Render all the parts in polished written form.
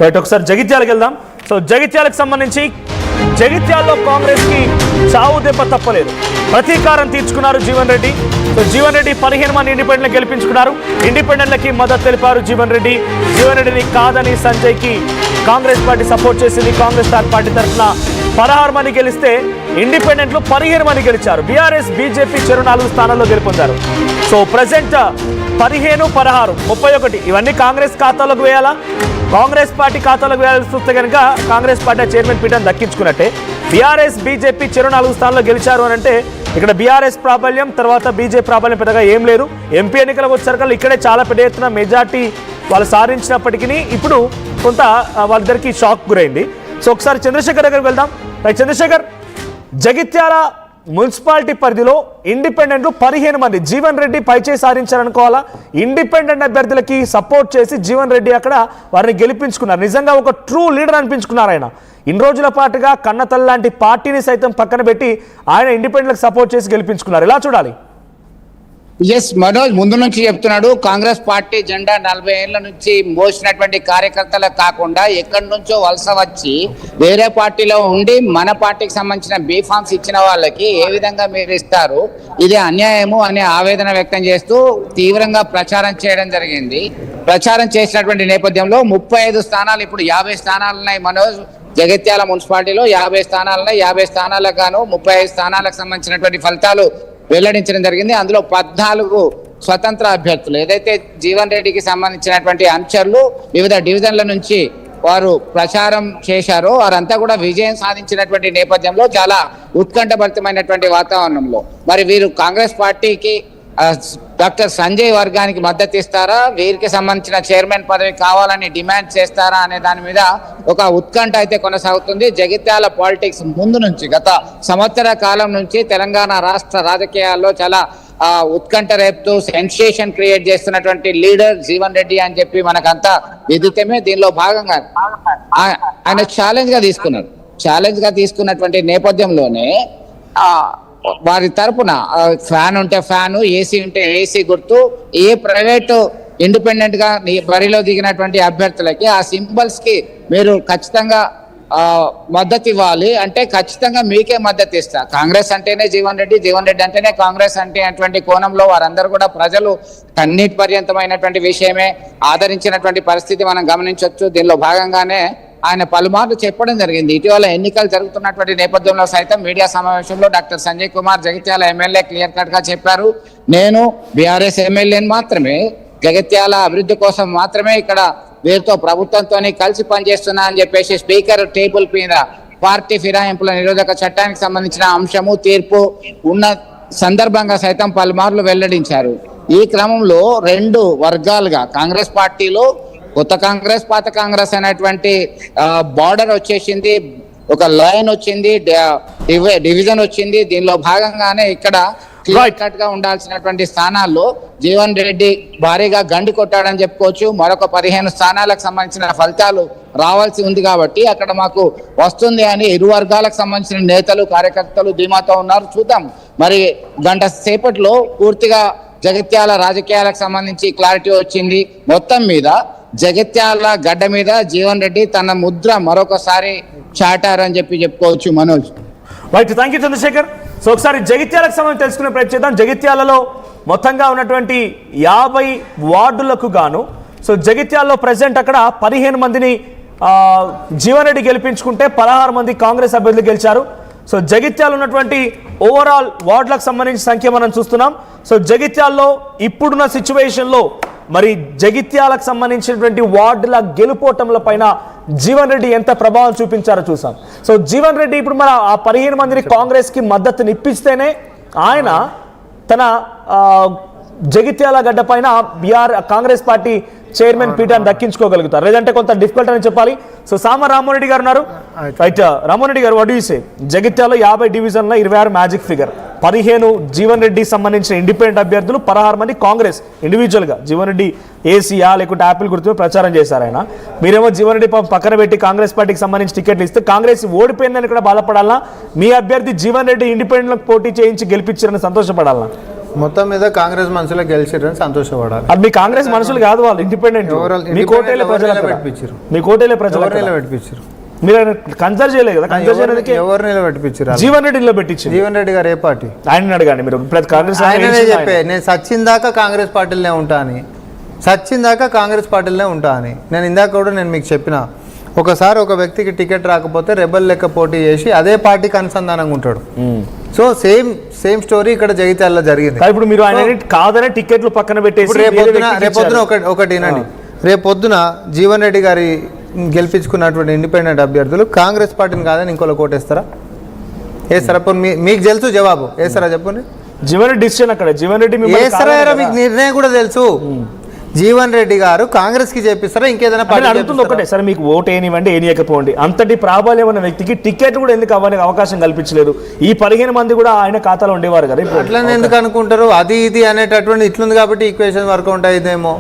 Right, ఒకసారి జగిత్యాలకు వెళ్దాం. So జగిత్యాలకు సంబంధించి జగిత్యాల్లో కాంగ్రెస్ కి చావు దెబ్బ తప్పలేదు. ప్రతీకారం తీర్చుకున్నారు జీవన్ రెడ్డి. సో జీవన్ రెడ్డి 15 మంది ఇండిపెండెంట్ గెలిపించుకున్నారు. ఇండిపెండెంట్లకి మద్దతు తెలిపారు జీవన్ రెడ్డి. జీవన్ రెడ్డిని కాదని సంజయ్ కి కాంగ్రెస్ పార్టీ సపోర్ట్ చేసింది. కాంగ్రెస్ పార్టీ తరఫున 16 మంది గెలిస్తే ఇండిపెండెంట్లు 15 మంది గెలిచారు. బీఆర్ఎస్ బీజేపీ చెరు 4 స్థానాల్లో గెలుపొందారు. సో ప్రజెంట్ 15, 16, 31 ఇవన్నీ కాంగ్రెస్ ఖాతాలోకి వేయాలా? కాంగ్రెస్ పార్టీ ఖాతాలోకి వేయాల్సి వస్తే కనుక కాంగ్రెస్ పార్టీ చైర్మన్ పీఠాన్ని దక్కించుకున్నట్టే. బీఆర్ఎస్ బీజేపీ చెరు 4 స్థానాల్లో గెలిచారు అని అంటే ఇక్కడ బీఆర్ఎస్ ప్రాబల్యం, తర్వాత బీజేపీ ప్రాబల్యం పెద్దగా ఏం లేదు. ఎంపీ ఎన్నికలకు వచ్చేసరికి ఇక్కడే చాలా పెద్ద ఎత్తున మెజార్టీ వాళ్ళు సాధించినప్పటికీ ఇప్పుడు కొంత వాళ్ళిద్దరికి షాక్ గురైంది. సో ఒకసారి చంద్రశేఖర్ దగ్గరికి వెళ్దాం. చంద్రశేఖర్, జగిత్యాల మున్సిపాలిటీ పరిధిలో ఇండిపెండెంట్లు 15 మంది జీవన్ రెడ్డి పైచే సాధించారనుకోవాలా? ఇండిపెండెంట్ అభ్యర్థులకి సపోర్ట్ చేసి జీవన్ రెడ్డి అక్కడ వారిని గెలిపించుకున్నారు. నిజంగా ఒక ట్రూ లీడర్ అనిపించుకున్నారు ఆయన. ఇన్ని రోజుల పాటుగా కన్నతల్లి లాంటి పార్టీని సైతం పక్కన పెట్టి ఆయన ఇండిపెండెంట్లకు సపోర్ట్ చేసి గెలిపించుకున్నారు. ఎలా చూడాలి? ఎస్ మనోజ్ ముందు నుంచి చెప్తున్నాడు, కాంగ్రెస్ పార్టీ జెండా 40 ఏళ్ల నుంచి మోసినటువంటి కార్యకర్తలకు కాకుండా ఎక్కడి నుంచో వలస వచ్చి వేరే పార్టీలో ఉండి మన పార్టీకి సంబంధించిన బీఫామ్స్ ఇచ్చిన వాళ్ళకి ఏ విధంగా మీరు ఇస్తారు, ఇది అన్యాయము అనే ఆవేదన వ్యక్తం చేస్తూ తీవ్రంగా ప్రచారం చేయడం జరిగింది. ప్రచారం చేసినటువంటి నేపథ్యంలో 35 స్థానాలు, ఇప్పుడు 50 స్థానాలు ఉన్నాయి మనోజ్. జగిత్యాల మున్సిపాలిటీలో 50 స్థానాలున్నాయి. 50 స్థానాలకు గాను 35 స్థానాలకు సంబంధించినటువంటి ఫలితాలు వెల్లడించడం జరిగింది. అందులో 14 స్వతంత్ర అభ్యర్థులు, ఏదైతే జీవన్ రెడ్డికి సంబంధించినటువంటి అనుచరులు వివిధ డివిజన్ల నుంచి వారు ప్రచారం చేశారో వారంతా కూడా విజయం సాధించినటువంటి నేపథ్యంలో చాలా ఉత్కంఠభరితమైనటువంటి వాతావరణంలో మరి వీరు కాంగ్రెస్ పార్టీకి డాక్టర్ సంజయ్ వర్గానికి మద్దతు ఇస్తారా, వీరికి సంబంధించిన చైర్మన్ పదవి కావాలని డిమాండ్ చేస్తారా అనే దాని మీద ఒక ఉత్కంఠ అయితే కొనసాగుతుంది. జగిత్యాల పాలిటిక్స్ ముందు నుంచి గత సంవత్సర కాలం నుంచి తెలంగాణ రాష్ట్ర రాజకీయాల్లో చాలా ఉత్కంఠ రేపుతూ సెన్సేషన్ క్రియేట్ చేస్తున్నటువంటి లీడర్ జీవన్ రెడ్డి అని చెప్పి మనకంతా విదితమే. దీనిలో భాగంగా ఆయన ఛాలెంజ్ గా తీసుకున్నటువంటి నేపథ్యంలోనే వారి తరపున ఫ్యాన్ ఉంటే ఫ్యాను, ఏసీ ఉంటే ఏసీ గుర్తు, ఏ ప్రైవేటు ఇండిపెండెంట్ గా బరిలో దిగినటువంటి అభ్యర్థులకి ఆ సింబల్స్ కి మీరు ఖచ్చితంగా మద్దతు ఇవ్వాలి అంటే ఖచ్చితంగా మీకే మద్దతు ఇస్తా. కాంగ్రెస్ అంటేనే జీవన్ రెడ్డి, జీవన్ రెడ్డి అంటేనే కాంగ్రెస్ అంటే అటువంటి కోణంలో వారందరూ కూడా ప్రజలు కన్నీటి పర్యంతమైనటువంటి విషయమే ఆదరించినటువంటి పరిస్థితి మనం గమనించవచ్చు. దీనిలో భాగంగానే ఆయన పలుమార్లు చెప్పడం జరిగింది. ఇటీవల ఎన్నికలు జరుగుతున్నటువంటి నేపథ్యంలో సైతం మీడియా సమావేశంలో doctor Sanjay Kumar Jagtial MLA clear cut గా చెప్పారు, నేను బీఆర్ఎస్ ఎమ్మెల్యేని మాత్రమే, జగిత్యాల అభివృద్ధి కోసం మాత్రమే ఇక్కడ వీరితో ప్రభుత్వంతో కలిసి పనిచేస్తున్నా అని చెప్పేసి స్పీకర్ టేబుల్ మీద పార్టీ ఫిరాయింపుల నిరోధక చట్టానికి సంబంధించిన అంశము, తీర్పు ఉన్న సందర్భంగా సైతం పలుమార్లు వెల్లడించారు. ఈ క్రమంలో 2 వర్గాలుగా కాంగ్రెస్ పార్టీలో కొత్త కాంగ్రెస్, పాత కాంగ్రెస్ అనేటువంటి బార్డర్ వచ్చేసింది, ఒక లైన్ వచ్చింది, డివిజన్ వచ్చింది. దీనిలో భాగంగానే ఇక్కడ క్లియర్ కట్ గా ఉండాల్సినటువంటి స్థానాల్లో జీవన్ రెడ్డి భారీగా గండి కొట్టాడని చెప్పుకోవచ్చు. మరొక 15 స్థానాలకు సంబంధించిన ఫలితాలు రావాల్సి ఉంది కాబట్టి అక్కడ మాకు వస్తుంది అని ఇరు వర్గాలకు సంబంధించిన నేతలు, కార్యకర్తలు ధీమాతో ఉన్నారు. చూద్దాం, మరి గంట సేపట్లో పూర్తిగా జగిత్యాల రాజకీయాలకు సంబంధించి క్లారిటీ వచ్చింది. మొత్తం మీద జగిత్యాల గడ్డ మీద జీవన్ రెడ్డి తన ముద్ర మరొకసారి చాటారని చెప్పుకోవచ్చు Manoj. Right, thank you Chandrashekar. So ఒకసారి జగిత్యాలకు సంబంధించి తెలుసుకునే ప్రయత్నిద్దాం. జగిత్యాలలో మొత్తంగా ఉన్నటువంటి 50 వార్డులకు గాను సో జగిత్యాలలో ప్రెసిడెంట్ అక్కడ 15 మందిని జీవన్ రెడ్డి గెలిపించుకుంటే 16 మంది కాంగ్రెస్ అభ్యర్థులు గెలిచారు. సో జగిత్యాల ఉన్నటువంటి ఓవరాల్ వార్డులకు సంబంధించిన సంఖ్య మనం చూస్తున్నాం. సో జగిత్యాల్లో ఇప్పుడున్న సిచ్యువేషన్లో మరి జగిత్యాలకు సంబంధించినటువంటి వార్డుల గెలుపోటముల పైన జీవన్ రెడ్డి ఎంత ప్రభావం చూపించారో చూసాం. సో జీవన్ రెడ్డి ఇప్పుడు మన ఆ 15 మందిని కాంగ్రెస్ కి మద్దతుని ఇప్పిస్తేనే ఆయన తన జగిత్యాల గడ్డ పైన కాంగ్రెస్ పార్టీ చైర్మన్ పీఠాన్ని దక్కించుకోగలుగుతారు, లేదంటే కొంత డిఫికల్ట్ అని చెప్పాలి. సో సామ రామ్మోహన్ రెడ్డి గారు ఉన్నారు. రైట్, రామ్మోహన్ రెడ్డి గారు, వాట్ డు యు సే? జగిత్యాలలో 50 డివిజన్లో 26 మ్యాజిక్ ఫిగర్, 15 జీవన్ రెడ్డి సంబంధించిన ఇండిపెండెంట్ అభ్యర్థులు, 16 మంది కాంగ్రెస్ ఇండివిజువల్ గా. జీవన్ రెడ్డి ఏసీయా లేకుంటే యాపిల్ గుర్తు ప్రచారం చేశారు ఆయన. మీరేమో జీవన్ రెడ్డి పక్కన పెట్టి కాంగ్రెస్ పార్టీకి సంబంధించి టికెట్లు ఇస్తే కాంగ్రెస్ ఓడిపోయిందని కూడా బాధపడాలా? మీ అభ్యర్థి జీవన్ రెడ్డి ఇండిపెండెంట్ పోటీ చేయించి గెలిపించారని సంతోషపడాలా? మొత్తం మీద కాంగ్రెస్ మనుషులు గెలిచిరని సంతోషపడాలి. అది మీ కాంగ్రెస్ మనుషులు కాదు, వాళ్ళు ఇండిపెండెంట్. మీ కోటేలే ప్రజలు పెట్టించారు, మీ కోటేలే ప్రజలు పెట్టించారు. మీరు కన్సల్ట్ చేయలేదు కదా, కన్సల్ట్ చేయడానికి ఎవరు నిలబెట్టించారు? జీవన్ రెడ్డి నిలబెట్టించారు. జీవన్ రెడ్డి గారు ఏ పార్టీ? ఆయన అడగండి మీరు. కాంగ్రెస్ ఆయననే చెప్పే నేను సచిన్ దాకా కాంగ్రెస్ పార్టీలోనే ఉంటా అని, సచిన్ దాకా కాంగ్రెస్ పార్టీలోనే ఉంటా అని. నేను ఇందాక కూడా నేను మీకు చెప్పిన, ఒకసారి ఒక వ్యక్తికి టికెట్ రాకపోతే రెబల్ లెక్క పోటీ చేసి అదే పార్టీకి అనుసంధానంగా ఉంటాడు. సో సేమ్ స్టోరీ ఇక్కడ జగిత్యాలలో జరిగింది. ఇప్పుడు మీరు ఆయన కాదనే టికెట్లు పక్కన పెట్టేసి రేపొద్దున ఒకటి వినండి, రేపొద్దున జీవన్ రెడ్డి గారి గెలిపించుకున్నటువంటి ఇండిపెండెంట్ అభ్యర్థులు కాంగ్రెస్ పార్టీని కాదని ఇంకోలో కోటేస్తారా? వేస్తారా? మీకు తెలుసు జవాబు, వేస్తారా చెప్పండి. జీవన్ రెడ్డి డిసిషన్ అక్కడ, జీవన్ రెడ్డి వేస్తారా? మీకు నిర్ణయం కూడా తెలుసు. జీవన్ రెడ్డి గారు కాంగ్రెస్ కి చేపిస్తారా ఇంకేదైనా పార్టీ? అడుగుతుంది ఒకటే, సరే మీకు ఓటు ఏనివ్వండి ఏనియకపోండి, అంతటి ప్రాబల్యం ఉన్న వ్యక్తికి టికెట్ కూడా ఎందుకు అవ్వడానికి అవకాశం కల్పించలేదు? ఈ 15 మంది కూడా ఆయన ఖాతాలో ఉండేవారు కదా. అట్లనే ఎందుకు అనుకుంటారు? అది ఇది అనేటటువంటి ఇట్లుంది కాబట్టి ఈక్వేషన్ వర్కౌట్ అయ్యేదేమో.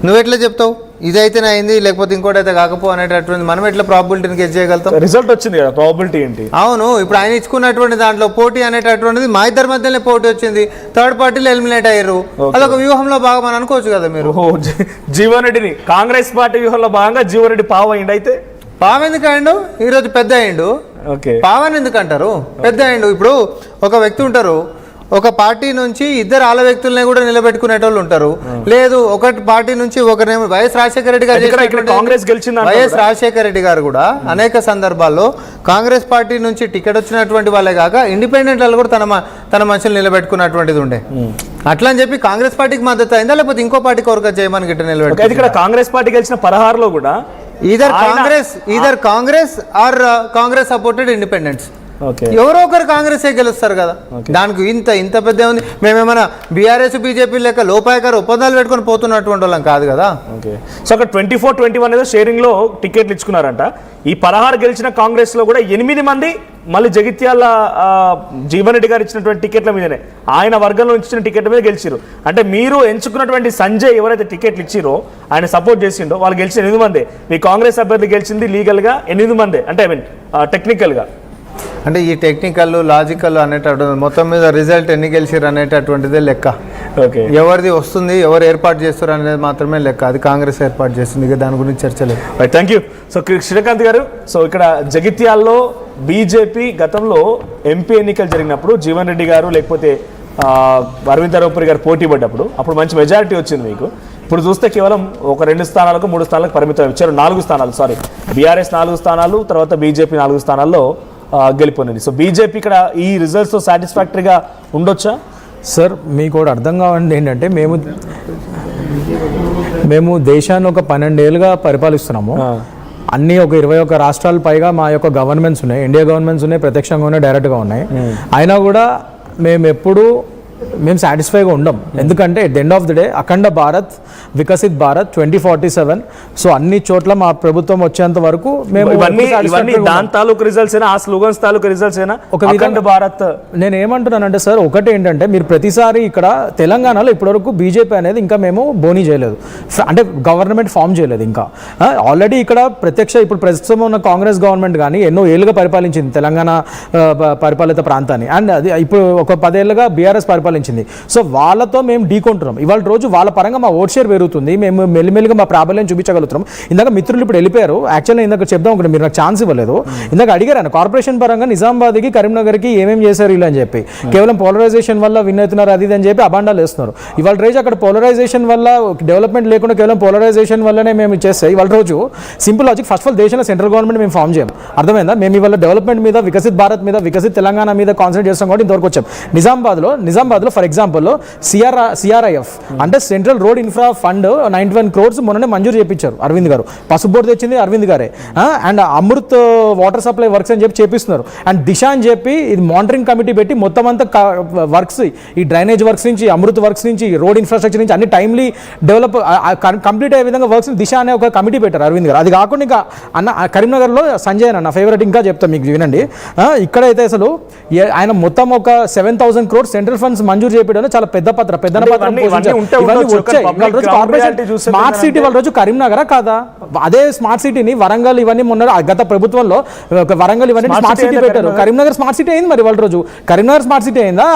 నువ్వెట్లా చెప్తావు ఇదైతేనే అయింది లేకపోతే ఇంకోటి అయితే కాకపో అనేటటువంటి మనం ఎట్లా ప్రాబిలిటీని గెస్ చేయగలుగుతాం? రిజల్ట్ వచ్చింది కదా, ప్రాబిలిటీ ఏంటి? అవును, ఇప్పుడు ఆయన ఇచ్చుకున్నటువంటి దాంట్లో పోటీ అనేటటువంటిది మా ఇద్దరి మధ్యలోనే పోటీ వచ్చింది, థర్డ్ పార్టీలు ఎలిమినేట్ అయ్యారు. అదొక వ్యూహంలో భాగం అని అనుకోవచ్చు కదా మీరు. జీవన్ రెడ్డిని కాంగ్రెస్ పార్టీ వ్యూహంలో భాగంగా జీవన్ రెడ్డి పావు అయిండు. అయితే పావు ఎందుకు అయిండు? ఈరోజు పెద్ద అయిండు. పావని ఎందుకు అంటారు? పెద్ద అయిండు. ఇప్పుడు ఒక వ్యక్తి ఉంటారు, ఒక పార్టీ నుంచి ఇద్దరు ఆల వ్యక్తులనే కూడా నిలబెట్టుకునేటోళ్ళు ఉంటారు. లేదు, ఒక పార్టీ నుంచి ఒకరేమో వైఎస్ రాజశేఖర రెడ్డి గారు, కాంగ్రెస్ గెలిచింది. వైఎస్ రాజశేఖర రెడ్డి గారు కూడా అనేక సందర్భాల్లో కాంగ్రెస్ పార్టీ నుంచి టికెట్ వచ్చినటువంటి వాళ్ళే కాక ఇండిపెండెంట్ వాళ్ళు కూడా తన మనుషులు నిలబెట్టుకున్నటువంటిది ఉండే. అట్లా అని చెప్పి కాంగ్రెస్ పార్టీకి మద్దతు అయిందా లేకపోతే ఇంకో పార్టీ కొరకు చేయమని గిట్ట నిలబెట్టు? ఇక్కడ కాంగ్రెస్ పార్టీ గెలిచిన 16లో కూడా either Congress or Congress supported independents, ఎవరో ఒకరు కాంగ్రెస్ గెలుస్తారు కదా. దానికి ఇంత పెద్ద ఉంది. మేమేమైనా బీఆర్ఎస్ బీజేపీ లెక్క లోపాయకారు ఒప్పందాలు పెట్టుకొని పోతున్నటువంటి వాళ్ళం కాదు కదా. సో అక్కడ 24-21 ఏదో షేరింగ్ లో టికెట్లు ఇచ్చుకున్నారంట. ఈ 16 గెలిచిన కాంగ్రెస్ లో కూడా 8 మంది మళ్ళీ జగిత్యాల జీవన్ రెడ్డి గారు ఇచ్చినటువంటి టికెట్ల మీదనే, ఆయన వర్గంలో ఇచ్చిన టికెట్ల మీద గెలిచిరు. అంటే మీరు ఎంచుకున్నటువంటి సంజయ్ ఎవరైతే టికెట్లు ఇచ్చిరో, ఆయన సపోర్ట్ చేసిండో, వాళ్ళు గెలిచిన 8 మంది. మీ కాంగ్రెస్ అభ్యర్థి గెలిచింది లీగల్ గా 8 మంది, అంటే టెక్నికల్ గా. అంటే ఈ టెక్నికల్ లాజికల్ అనేటటువంటి మొత్తం మీద రిజల్ట్ ఎన్ని గెలిచిరు అనేటటువంటిదే లెక్క. ఎవరిది వస్తుంది, ఎవరు ఏర్పాటు చేస్తారు అనేది మాత్రమే లెక్క. అది కాంగ్రెస్ ఏర్పాటు చేస్తుంది, దాని గురించి చర్చ లేదు. Thank you. సో శ్రీకాంత్ గారు, సో ఇక్కడ జగిత్యాల్లో బీజేపీ గతంలో ఎంపీ ఎన్నికలు జరిగినప్పుడు జీవన్ రెడ్డి గారు లేకపోతే అరవింద్ అరవపూరి గారు పోటీ పడ్డప్పుడు అప్పుడు మంచి మెజారిటీ వచ్చింది మీకు. ఇప్పుడు చూస్తే కేవలం ఒక 2 స్థానాలకు 3 స్థానాలకు పరిమితం ఇచ్చారు. 4 స్థానాలు, సారీ, బీఆర్ఎస్ 4 స్థానాలు, తర్వాత బీజేపీ 4 స్థానాల్లో గెలిపోయింది. సో బీజేపీ ఇక్కడ ఈ రిజల్ట్స్ సాటిస్ఫాక్టరీగా ఉండొచ్చా? సార్ మీకు కూడా అర్థం కావండి ఏంటంటే మేము దేశాన్ని ఒక 12 ఏళ్ళుగా పరిపాలిస్తున్నాము. అన్నీ ఒక 21 రాష్ట్రాల పైగా మా యొక్క గవర్నమెంట్స్ ఉన్నాయి, ఇండియా గవర్నమెంట్స్ ఉన్నాయి, ప్రత్యక్షంగా ఉన్నాయి, డైరెక్ట్గా ఉన్నాయి. అయినా కూడా మేము సాటిస్ఫైగా ఉండం. ఎందుకంటే at the end of the day Akhanda Bharat, Viksit Bharat 2047. So అన్ని చోట్ల మా ప్రభుత్వం వచ్చేంత వరకు మేము దాని తాలూకు రిజల్ట్స్ అయినా, ఆ స్లోగన్స్ తాలూకు రిజల్ట్స్ అయినా ఒక అఖండ భారత్. నేను ఏమంటున్నానంటే సార్, ఒకటి ఏంటంటే మీరు ప్రతిసారి ఇక్కడ తెలంగాణలో ఇప్పటివరకు బీజేపీ అనేది ఇంకా మేము బోనీ చేయలేదు, అంటే గవర్నమెంట్ ఫామ్ చేయలేదు ఇంకా. ఆల్రెడీ ఇక్కడ ఇప్పుడు ప్రస్తుతం ఉన్న కాంగ్రెస్ గవర్నమెంట్ కానీ ఎన్నో ఏళ్ళుగా పరిపాలించింది తెలంగాణ పరిపాలిత ప్రాంతాన్ని. అండ్ అది ఇప్పుడు ఒక 10 ఏళ్ళుగా బీఆర్ఎస్ పరిపాలించింది. సో వాళ్ళతో మేము ఢీకొంటున్నాం. ఇవాళ రోజు వాళ్ళ పరంగా మా ఓట్ షేర్ పెరుగుతుంది, మేము మెల్లిమెల్లిగా మా ప్రాబల్యం చూపించగలుగుతున్నాం. ఇందాక మిత్రులు ఇప్పుడు వెళ్ళిపోయారు, యాక్చువల్గా ఇందాక చెప్దాం ఒకటి, మీరు నాకు ఛాన్స్ ఇవ్వలేదు. ఇందాక అడిగారు కార్పొరేషన్ పరంగా నిజామాబాద్కి కరీంనగర్కి ఏమేమి చేశారు ఇలా అని చెప్పి, కేవలం పోలరైజేషన్ వల్ల విన్ అవుతున్నారు అది అని చెప్పి అబాండాలు వేస్తున్నారు. ఇవాళ రోజు అక్కడ పోలరైజేషన్ వల్ల డెవలప్మెంట్ లేకుండా కేవలం పోలరైజేషన్ వల్లనే మేము చేస్తే ఇవాళ రోజు simple logic, first of all దేశంలో సెంట్రల్ గవర్నమెంట్ మేము ఫామ్ చేయం, అర్థమైందా? మేము ఇవాళ డెవలప్మెంట్ మీద, వికసిత్ భారత్ మీద, వికసిత్ తెలంగాణ మీద కాన్సన్ట్రేట్ చేస్తాం కాబట్టి ఇంతవరకు వచ్చాం. నిజామాబాద్లో ఫర్ ఎగ్జాంపుల్ సిఆర్ఐఎఫ్ అంటే central road infra fund 91 crores మొన్ననే మంజూరు చేయించారు అరవింద్ గారు. పసుపు బోర్డు తెచ్చింది అరవింద్ గారే. And Amrit water supply works అని చెప్పి చేపిస్తున్నారు. అండ్ దిశ అని చెప్పి ఇది మానిటరింగ్ కమిటీ పెట్టి మొత్తం అంతా వర్క్స్, ఈ డ్రైనేజ్ వర్క్స్ నుంచి, అమృత్ వర్క్స్ నుంచి, రోడ్ ఇన్ఫ్రాస్ట్రక్చర్ నుంచి అన్ని టైమ్లీ డెవలప్ కంప్లీట్ అయ్యే విధంగా వర్క్స్ దిశ అనే ఒక కమిటీ పెట్టారు అరవింద్ గారు. అది కాకుండా ఇంకా కరీంనగర్లో సంజయ్ అన్న నా ఫేవరెట్, ఇంకా చెప్తాను మీకు వినండి. ఇక్కడైతే అసలు ఆయన మొత్తం ఒక 7,000 crores సెంట్రల్ ఫండ్స్ మంజూరు మంజూరు చేయడం చాలా పెద్ద పాత్ర స్మార్ట్ సిటీ వాళ్ళ రోజు కరీంనగర్ కాదా? అదే స్మార్ట్ సిటీని వరంగల్ ఇవన్నీ మొన్న గత ప్రభుత్వంలో వరంగల్ ఇవన్నీ స్మార్ట్ సిటీ పెట్టారు. కరీంనగర్ స్మార్ట్ సిటీ అయింది మరి వాళ్ళ రోజు. కరీంనగర్ స్మార్ట్ సిటీ అయిందా?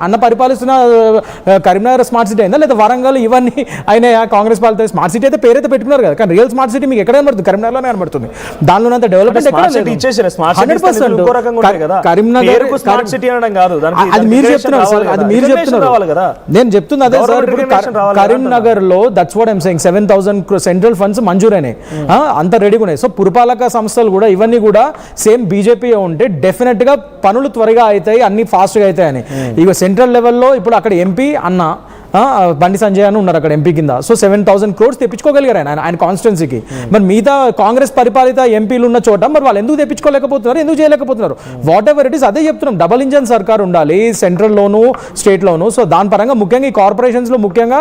అన్న పరిపాలిస్తున్న కరీంనగర్ స్మార్ట్ సిటీ అయిందా? లేదా వరంగల్ ఇవన్నీ అయినా కాంగ్రెస్ పాలిత స్మార్ట్ సిటీ అయితే పేరైతే పెట్టుకున్నారు కదా, కానీ రియల్ స్మార్ట్ సిటీ మీకు ఎక్కడ కనబడుతుంది? కరీంనగర్లోనే కనబడుతుంది. దానిలో అంత డెవలప్మెంట్ కరీంనగర్ అది మీరు చెప్తున్నారు సార్, అది మీరు చెప్తున్నారు. నేను చెప్తుంది అదే సార్. కరీంనగర్ లో that's what I'm saying 7,000 central funds మంజూరైనాయి, అంత రెడీగా ఉన్నాయి. సో పురపాలక సంస్థలు కూడా ఇవన్నీ కూడా సేమ్ బీజేపీ ఉంటే డెఫినెట్ గా పనులు త్వరగా అవుతాయి, అన్ని ఫాస్ట్ గా అవుతాయని. ఇక సెంట్రల్ లెవెల్లో ఇప్పుడు అక్కడ ఎంపీ అన్న బండి సంజయ్ అని ఉన్నారు అక్కడ ఎంపీ కింద. సో 7,000 crores తెప్పించుకోగలిగారు ఆయన కాన్స్టిట్యున్సీకి. మరి మిగతా కాంగ్రెస్ పరిపాలిత ఎంపీలు ఉన్న చోట మరి వాళ్ళు ఎందుకు తెప్పించుకోలేకపోతున్నారు, ఎందుకు చేయలేకపోతున్నారు? వాట్ ఎవర్ ఇట్ ఈస్ అదే చెప్తున్నాం. డబుల్ ఇంజన్ సర్కార్ ఉండాలి సెంట్రల్లోను స్టేట్లోను. సో దాని పరంగా ముఖ్యంగా ఈ కార్పొరేషన్స్లో ముఖ్యంగా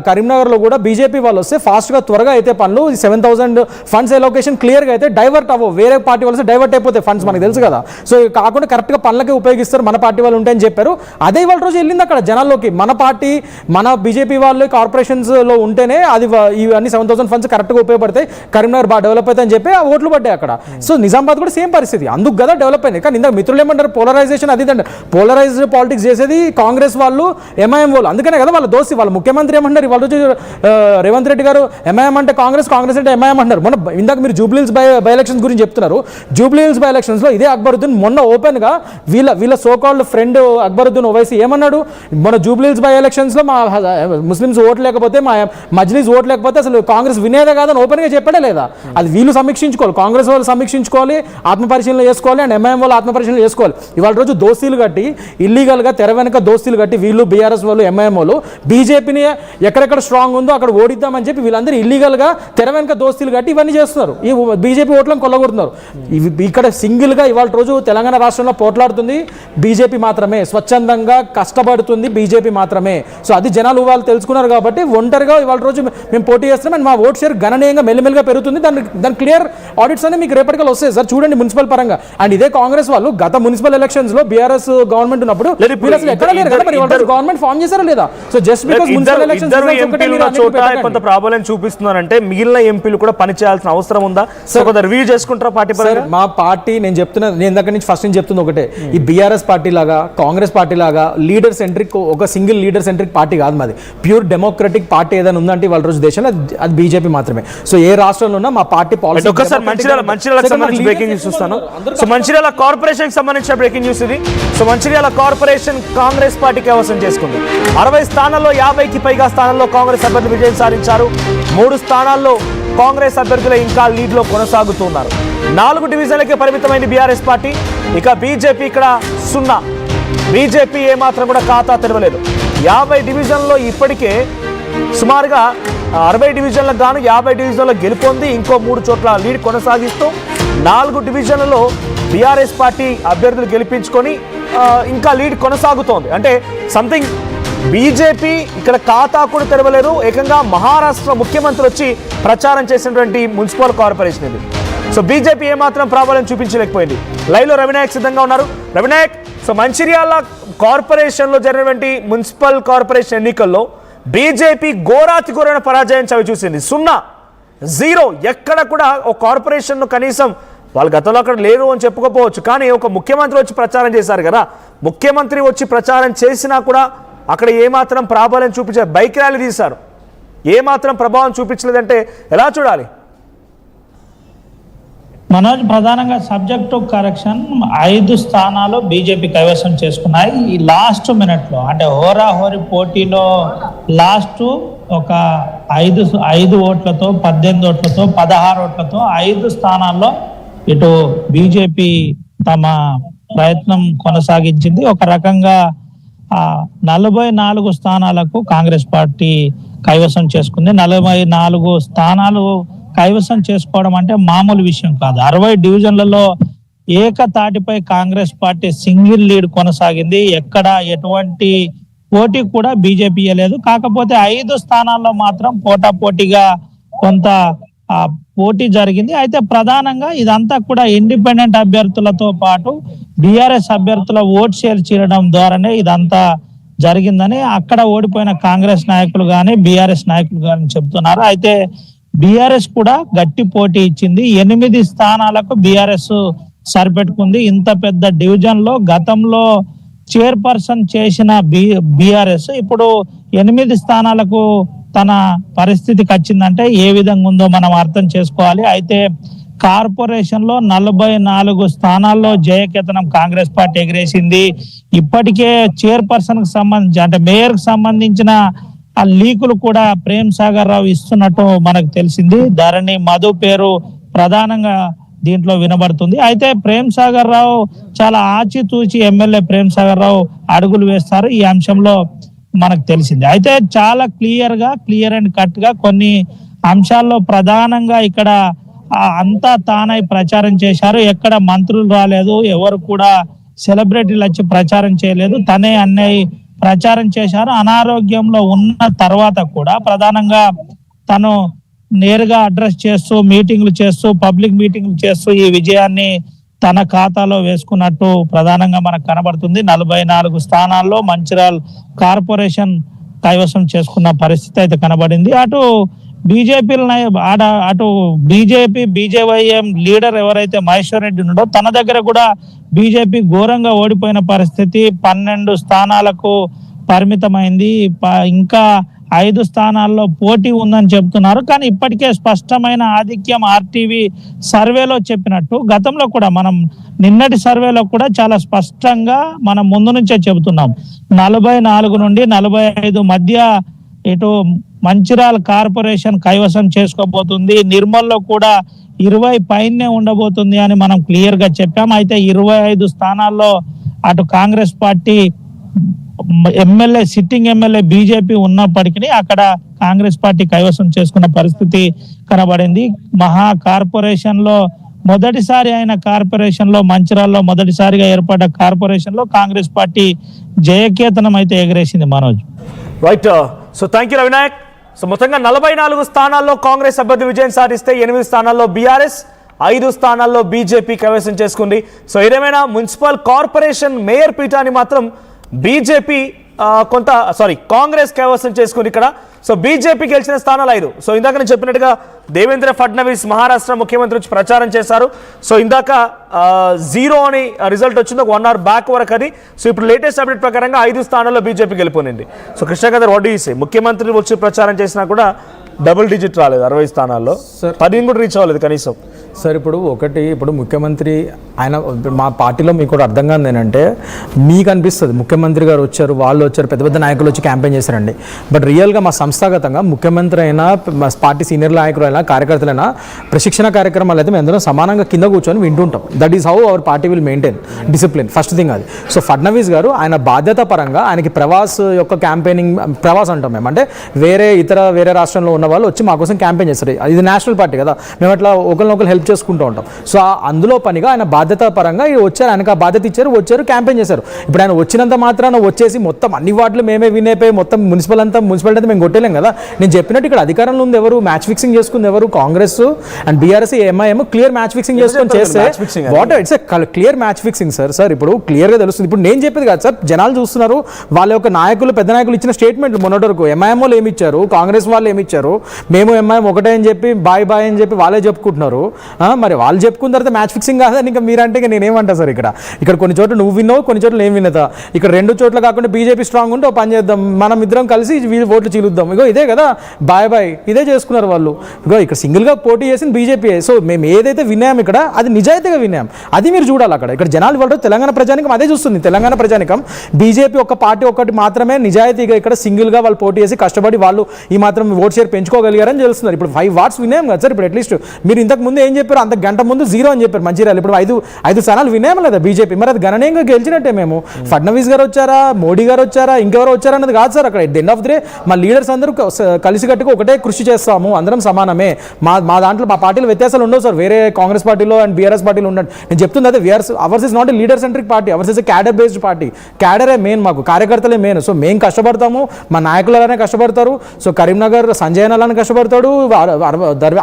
కరీంనగర్లో కూడా బీజేపీ వాళ్ళు వస్తే ఫాస్ట్గా త్వరగా అయితే పనులు 7,000 ఫండ్స్ ఎలొకేషన్ క్లియర్గా అయితే డైవర్ట్ అవ్వవు, వేరే పార్టీ వాళ్ళు డైవర్ట్ అయిపోతాయి ఫండ్స్, మనకు తెలుసు కదా. సో కాకుండా కరెక్ట్గా పనులకే ఉపయోగిస్తారు, మన పార్టీ వాళ్ళు ఉంటాయని చెప్పారు. అదే వాళ్ళ రోజు వెళ్ళింది అక్కడ జనాల్లోకి. మన పార్టీ మన బీజేపీ వాళ్ళు కార్పొరేషన్స్ లో ఉంటేనే అది ఇవన్నీ 7,000 ఫండ్స్ కరెక్ట్గా ఉపయోగపడతాయి, కరీంనగర్ బాగా డెవలప్ అవుతాయి అని చెప్పి ఆ ఓట్లు పడ్డాయి అక్కడ. సో నిజామాబాద్ కూడా సేమ్ పరిస్థితి, అందుకు కదా డెవలప్ అయింది. కానీ ఇందాక మిత్రులు ఏమంటారు పోలరైజేషన్, అది పోలరైజ్డ్ పాలిటిక్స్ చేసేది కాంగ్రెస్ వాళ్ళు, ఎంఐఎం వాళ్ళు. అందుకనే కదా వాళ్ళ దోస్తి, వాళ్ళ ముఖ్యమంత్రి ఏమంటారు ఇవాళ రోజు రేవంత్ రెడ్డి గారు, ఎంఐఎం అంటే కాంగ్రెస్, కాంగ్రెస్ అంటే ఎంఐఎం అంటారు. మొన్న ఇందాక మీరు జూబ్లీహిల్స్ బై ఎలక్షన్స్ గురించి చెప్తున్నారు. జూబ్లీహిల్స్ బై ఎలక్షన్స్ లో ఇదే అక్బరుద్దీన్ మొన్న ఓపెన్ గా వీళ్ళ సోకాల్డ్ ఫ్రెండ్ అక్బరుద్దీన్ ఓవైసీ ఏమన్నాడు, మన జూబ్లీహిల్స్ బై ఎలక్షన్స్ లో మా ముస్లిమ్స్ ఓటు లేకపోతే, మా మజ్లిస్ ఓటు లేకపోతే అసలు కాంగ్రెస్ వినేదే కాదని ఓపెన్ గా చెప్పాడే లేదా? అది వీళ్ళు సమీక్షించుకోవాలి, కాంగ్రెస్ వాళ్ళు సమీక్షించుకోవాలి, ఆత్మపరిశీలన చేసుకోవాలి, అండ్ ఎంఐఎం వాళ్ళు ఆత్మపరిశీలన చేసుకోవాలి. ఇవాళ రోజు దోస్తీలు కట్టి ఇల్లీగల్ గా తెర వెనక దోస్తీలు కట్టి వీళ్ళు బీఆర్ఎస్ వాళ్ళు ఎంఐఎం వాళ్ళు బీజేపీని ఎక్కడెక్కడ స్ట్రాంగ్ ఉందో అక్కడ ఓడిద్దామని చెప్పి వీళ్ళందరూ ఇల్లీగల్ గా తెర వెనక దోస్తీలు కట్టి ఇవన్నీ చేస్తున్నారు. ఈ బీజేపీ ఓట్లను కొల్లగొడుతున్నారు. ఇక్కడ సింగిల్ గా ఇవాళ రోజు తెలంగాణ రాష్ట్రంలో పోట్లాడుతుంది బీజేపీ మాత్రమే, స్వచ్ఛందంగా కష్టపడుతుంది బీజేపీ మాత్రమే. సో అది జనాలు వాళ్ళు తెలుసుకున్నారు కాబట్టి ఒంటరిగా ఇవాళ రోజు మేము పోటీ చేస్తున్నాం అండ్ మా ఓట్ షేర్ గణనీయంగా మెల్లిమెల్లిగా పెరుగుతుంది. దాని క్లియర్ ఆడిట్స్ అనే మీకు రేపటికల్ వస్తాయి సార్, చూడండి మున్సిపల్ పరంగా. అండ్ ఇదే కాంగ్రెస్ వాళ్ళు గత మున్సిపల్ ఎలక్షన్స్ లో బీఆర్ఎస్ గవర్నమెంట్ ఉన్నప్పుడు ఎక్కడ లేరు కదా, మరి గవర్నమెంట్ ఫామ్ చేశారా లేదా? So just because municipal elections కొంత ప్రాబ్లం చూపిస్తున్నారంటే మిగిలిన ఎంపీలు కూడా పని చేయాల్సిన అవసరం ఉందా? సో కొంత రివ్యూ చేసుకుంటారా పార్టీ పరంగా? మా పార్టీ నేను చెప్తున్నా, నేను దగ్గర నుంచి ఫస్ట్ నుంచి చెప్తుంది ఒకటే, ఈ బీఆర్ఎస్ పార్టీ లాగా కాంగ్రెస్ పార్టీ లాగా లీడర్ సెంట్రిక్ ఒక సింగిల్ లీడర్ సెంట్రిక్ పార్టీ కాదు మాది. ప్యూర్ డెమోక్రటిక్ పార్టీ ఏదైనా ఉందంటే వాళ్ళ రోజు దేశంలో అది బీజేపీ మాత్రమే. సో ఏ రాష్ట్రంలో ఉన్నా మా పార్టీ పాలసీ. ఒకసారి మంచిర్యాలకు సంబంధించి బ్రేకింగ్ న్యూస్ చూస్తాను. సో మంచిర్యాల కార్పొరేషన్ సంబంధించిన బ్రేకింగ్ న్యూస్ ఇది. So Mancherial corporation Congress party కైవసం చేసుకుంది. 60 స్థానాల్లో 50కి పైగా స్థానాల్లో కాంగ్రెస్ అభ్యర్థులు విజయం సాధించారు. 3 స్థానాల్లో కాంగ్రెస్ అభ్యర్థులు ఇంకా లీడ్ లో కొనసాగుతున్నారు. 4 డివిజన్లకే పరిమితమైంది బీఆర్ఎస్ పార్టీ. ఇక బీజేపీ ఇక్కడ 0. బీజేపీ ఏమాత్రం కూడా ఖాతా తెరవలేదు. 50 డివిజన్లో ఇప్పటికే సుమారుగా 60 డివిజన్లకు గాను 50 డివిజన్లో గెలుపొంది ఇంకో 3 చోట్ల లీడ్ కొనసాగిస్తూ 4 డివిజన్లలో బీఆర్ఎస్ పార్టీ అభ్యర్థులు గెలిపించుకొని ఇంకా లీడ్ కొనసాగుతోంది. అంటే సంథింగ్ బీజేపీ ఇక్కడ ఖాతా కూడా తెరవలేదు. ఏకంగా మహారాష్ట్ర ముఖ్యమంత్రి వచ్చి ప్రచారం చేసినటువంటి మున్సిపల్ కార్పొరేషన్ ఇది. సో బీజేపీ ఏమాత్రం ప్రాబల్యం చూపించలేకపోయింది. లైవ్లో రవినాయక్ సిద్ధంగా ఉన్నారు. రవినాయక్, సో మంచిర్యాల కార్పొరేషన్లో జరిగినటువంటి మున్సిపల్ కార్పొరేషన్ ఎన్నికల్లో బీజేపీ ఘోరాతి ఘోరైన పరాజయం చవి చూసింది. 0 ఎక్కడ కూడా ఒక కార్పొరేషన్ కనీసం వాళ్ళు గతంలో అక్కడ లేరు అని చెప్పుకోపోవచ్చు, కానీ ఒక ముఖ్యమంత్రి వచ్చి ప్రచారం చేశారు కదా. ముఖ్యమంత్రి వచ్చి ప్రచారం చేసినా కూడా అక్కడ ఏమాత్రం ప్రాబల్యం చూపించారు. బైక్ ర్యాలీ తీశారు, ఏమాత్రం ప్రభావం చూపించలేదంటే ఎలా చూడాలి? మనోజ్, ప్రధానంగా సబ్జెక్టు కరెక్షన్ 5 స్థానాలు బీజేపీ కైవసం చేసుకున్నాయి. ఈ లాస్ట్ మినిట్లో అంటే హోరాహోరీ పోటీలో లాస్ట్ ఒక 5 ఓట్లతో 18 ఓట్లతో 16 ఓట్లతో 5 స్థానాల్లో ఇటు బీజేపీ తమ ప్రయత్నం కొనసాగించింది. ఒక రకంగా 44 స్థానాలకు కాంగ్రెస్ పార్టీ కైవసం చేసుకుంది. 44 స్థానాలు కైవసం చేసుకోవడం అంటే మామూలు విషయం కాదు. 60 డివిజన్లలో ఏకతాటిపై కాంగ్రెస్ పార్టీ సింగిల్ లీడ్ కొనసాగింది. ఎక్కడ ఎటువంటి పోటీ కూడా బీజేపీ లేదు. కాకపోతే 5 స్థానాల్లో మాత్రం పోటాపోటీగా కొంత పోటీ జరిగింది. అయితే ప్రధానంగా ఇదంతా కూడా ఇండిపెండెంట్ అభ్యర్థులతో పాటు బీఆర్ఎస్ అభ్యర్థుల ఓట్ షేర్ చీలడం ద్వారానే ఇదంతా జరిగిందని అక్కడ ఓడిపోయిన కాంగ్రెస్ నాయకులు కానీ బీఆర్ఎస్ నాయకులు కానీ చెబుతున్నారు. అయితే బీఆర్ఎస్ కూడా గట్టి పోటీ ఇచ్చింది. 8 స్థానాలకు బీఆర్ఎస్ సరిపెట్టుకుంది. ఇంత పెద్ద డివిజన్ లో గతంలో చైర్పర్సన్ చేసిన బీఆర్ఎస్ ఇప్పుడు 8 స్థానాలకు తన పరిస్థితికి వచ్చిందంటే ఏ విధంగా ఉందో మనం అర్థం చేసుకోవాలి. అయితే కార్పొరేషన్ లో 44 స్థానాల్లో జయకేతనం కాంగ్రెస్ పార్టీ ఎగిరేసింది. ఇప్పటికే చైర్పర్సన్ కి సంబంధించి అంటే మేయర్ కి సంబంధించిన ఆ లీకులు కూడా ప్రేమ్ సాగర్ రావు ఇస్తున్నట్టు మనకు తెలిసింది. ధరణి మధు పేరు ప్రధానంగా దీంట్లో వినబడుతుంది. అయితే ప్రేమ్ సాగర్ రావు చాలా ఆచితూచి ఎమ్మెల్యే ప్రేమ్ సాగర్ రావు అడుగులు వేస్తారు ఈ అంశంలో మనకు తెలిసింది. అయితే చాలా క్లియర్ అండ్ కట్ గా కొన్ని అంశాల్లో ప్రధానంగా ఇక్కడ అంతా తానై ప్రచారం చేశారు. ఎక్కడ మంత్రులు రాలేదు, ఎవరు కూడా సెలబ్రిటీలు వచ్చి ప్రచారం చేయలేదు, తనే అన్నయ్య ప్రచారం చేశారు. అనారోగ్యంలో ఉన్న తర్వాత కూడా ప్రధానంగా తను నేరుగా అడ్రస్ చేస్తూ మీటింగ్లు చేస్తూ పబ్లిక్ మీటింగ్లు చేస్తూ ఈ విజయాన్ని తన ఖాతాలో వేసుకున్నట్టు ప్రధానంగా మనకు కనబడుతుంది. 44 స్థానాల్లో మంచిర్యాల కార్పొరేషన్ కైవసం చేసుకున్న పరిస్థితి అయితే కనబడింది. అటు బీజేపీ బీజేవైఎం లీడర్ ఎవరైతే మహేశ్వర్ రెడ్డి ఉన్నాడో తన దగ్గర కూడా బీజేపీ ఘోరంగా ఓడిపోయిన పరిస్థితి. 12 స్థానాలకు పరిమితమైంది. ఇంకా 5 స్థానాల్లో పోటీ ఉందని చెప్తున్నారు. కానీ ఇప్పటికే స్పష్టమైన ఆధిక్యం ఆర్టీవీ సర్వేలో చెప్పినట్టు గతంలో కూడా మనం నిన్నటి సర్వేలో కూడా చాలా స్పష్టంగా మనం ముందు నుంచే చెబుతున్నాం. 44 నుండి 45 మధ్య ఇటు మంచిర్యాల కార్పొరేషన్ కైవసం చేసుకోబోతుంది. నిర్మల్లో కూడా 20 పైనే ఉండబోతుంది అని మనం క్లియర్ గా చెప్పాం. అయితే 25 స్థానాల్లో అటు Congress party MLA sitting MLA BJP ఉన్నప్పటికీ అక్కడ కాంగ్రెస్ పార్టీ కైవసం చేసుకున్న పరిస్థితి కనబడింది. మహా కార్పొరేషన్ లో మొదటిసారి అయిన కార్పొరేషన్ లో మంచిర్యాలలో మొదటిసారిగా ఏర్పడ్డ కార్పొరేషన్ లో కాంగ్రెస్ పార్టీ జయకేతనం అయితే ఎగరేసింది. Manoj right. So thank you Ravinayak. So మొత్తంగా 44 స్థానాల్లో కాంగ్రెస్ అభ్యర్థి విజయం సాధిస్తే 8 స్థానాల్లో బీఆర్ఎస్, 5 స్థానాల్లో బీజేపీ కైవసం చేసుకుంది. సో ఏదేమైనా మున్సిపల్ కార్పొరేషన్ మేయర్ పీఠాన్ని మాత్రం కాంగ్రెస్ కైవసం చేసుకుంది ఇక్కడ. సో బీజేపీ గెలిచిన స్థానాలు 5. సో ఇందాక నేను చెప్పినట్టుగా దేవేంద్ర ఫడ్నవీస్ మహారాష్ట్ర ముఖ్యమంత్రి వచ్చి ప్రచారం చేశారు. సో ఇందాక 0 అని రిజల్ట్ వచ్చింది, ఒక 1 hour బ్యాక్ వరకు అది. సో ఇప్పుడు లేటెస్ట్ అప్డేట్ ప్రకారంగా 5 స్థానాల్లో బీజేపీ గెలుపొందింది. సో కృష్ణగారు వాట్ డు యు సే? ముఖ్యమంత్రి వచ్చి ప్రచారం చేసినా కూడా డబుల్ డిజిట్ రాలేదు 60 స్థానాల్లో, 10 కూడా రీచ్ అవ్వలేదు కనీసం. సార్ ఇప్పుడు ముఖ్యమంత్రి ఆయన మా పార్టీలో మీకు కూడా అర్థం కాదు ఏంటంటే, మీకు అనిపిస్తుంది ముఖ్యమంత్రి గారు వచ్చారు, వాళ్ళు వచ్చారు, పెద్ద పెద్ద నాయకులు వచ్చి క్యాంపెయిన్ చేశారండి. బట్ రియల్గా మా సంస్థాగతంగా ముఖ్యమంత్రి అయినా, మా పార్టీ సీనియర్ నాయకులు అయినా, కార్యకర్తలైనా ప్రశిక్షణ కార్యక్రమాలు అయితే మేము అందరం సమానంగా కింద కూర్చొని వింటుంటాం. That is how our party will maintain discipline. First thing అది. సో ఫడ్నవీస్ గారు ఆయన బాధ్యత పరంగా ఆయనకి ప్రవాస్ యొక్క క్యాంపెయినింగ్, ప్రవాస్ అంటాం మేము, అంటే వేరే రాష్ట్రంలో ఉన్న వాళ్ళు వచ్చి మా కోసం క్యాంపెయిన్ చేస్తారు. ఇది నేషనల్ పార్టీ కదా, మేము అట్లా ఒకరినొకరు హెల్ప్ చేసుకుంటూ ఉంటాం. సో అందులో పనిగా ఆయన బాధ్యత పరంగా వచ్చారు, ఆయనకు ఆ బాధ్యత ఇచ్చారు, వచ్చారు, క్యాంపెయిన్ చేశారు. ఇప్పుడు ఆయన వచ్చినంత మాత్రాన వచ్చేసి మొత్తం అన్ని వార్డులు మేమే వినేపోయి మొత్తం మున్సిపాలిటీ మేము కొట్టలేం కదా. నేను చెప్పినట్టు ఇక్కడ అధికారంలో ఉంది ఎవరు, మ్యాచ్ ఫిక్సింగ్ చేసుకుంది ఎవరు? Congress and BRS MIM clear match fixing చేసుకొని చేస్తే it's clear match fixing sir. ఇప్పుడు క్లియర్ గా తెలుస్తుంది. ఇప్పుడు నేను చెప్పేది కాదు సార్, జనాలు చూస్తున్నారు. వాళ్ళ యొక్క నాయకులు, పెద్ద నాయకులు ఇచ్చిన స్టేట్మెంట్లు మొన్నటి వరకు ఎంఐఎం వాళ్ళు ఏమి ఇచ్చారు, కాంగ్రెస్ వాళ్ళు ఏమి ఇచ్చారు, మేము ఎంఐఎం ఒకటే అని చెప్పి బాయ్ అని చెప్పి వాళ్ళే చెప్పుకుంటున్నారు. మరి వాళ్ళు చెప్పుకున్న తర్వాత మ్యాచ్ ఫిక్సింగ్ కాదని ఇంకా మీరంటే ఇంకా నేనేమంటా సార్? ఇక్కడ కొన్ని చోట్ల నువ్వు విన్నావు, కొన్ని చోట్ల నేను విన్నదా. ఇక్కడ 2 చోట్ల కాకుండా బీజేపీ స్ట్రాంగ్ ఉంటే పని చేద్దాం, మనం ఇద్దరం కలిసి ఓట్లు చీలుద్దాం. ఇదే కదా బాయ్ ఇదే చేసుకున్నారు వాళ్ళు. ఇక్కడ సింగిల్గా పోటీ చేసింది బీజేపీ. సో మేము ఏదైతే విన్నాం ఇక్కడ అది నిజాయితీగా విన్నాం, అది మీరు చూడాలి. ఇక్కడ జనాలు వాళ్ళు తెలంగాణ ప్రజానికం అదే చూస్తుంది. తెలంగాణ ప్రజానికం బీజేపీ ఒక పార్టీ ఒకటి మాత్రమే నిజాయితీగా ఇక్కడ సింగిల్గా వాళ్ళు పోటీ చేసి కష్టపడి వాళ్ళు ఈ మాత్రం ఓట్ షేర్ పెంచుకోగలిగారని తెలుస్తున్నారు. ఇప్పుడు 5 వార్డ్స్ విన్నాం కదా సార్. ఇప్పుడు అట్లీస్ట్ మీరు ఇంతకు ముందు ఏం చెప్పారు, అంత గంట ముందు 0 అని చెప్పారు మంచిర్యాల. ఇప్పుడు 5 స్థానాలు విన్నాము లేదా బీజేపీ? మరి అది గణనీయంగా గెలిచినట్టే. మేము ఫడ్నవీస్ గారు వచ్చారా, మోడీ గారు వచ్చారా, ఇంకెవరు వచ్చారా అన్నది కాదు సార్. అక్కడ ఎండ్ ఆఫ్ ది డే మా లీడర్స్ అందరూ కలిసికట్టుగా ఒకటే కృషి చేస్తాము, అందరం సమానమే. మా దాంట్లో మా పార్టీలో వ్యత్యాసాలు ఉండవు సార్. వేరే కాంగ్రెస్ పార్టీలో అండ్ బీఆర్ఎస్ పార్టీలో ఉండండి. నేను చెప్తుంది అదే, ours is not a leader centric party, ours is a cadre based party. క్యాడరే మెయిన్, మాకు కార్యకర్తలే మెయిన్. సో మేము కష్టపడతాము, మా నాయకులు అలానే కష్టపడతారు. సో కరీంనగర్ సంజయ్ అలానే కష్టపడతాడు,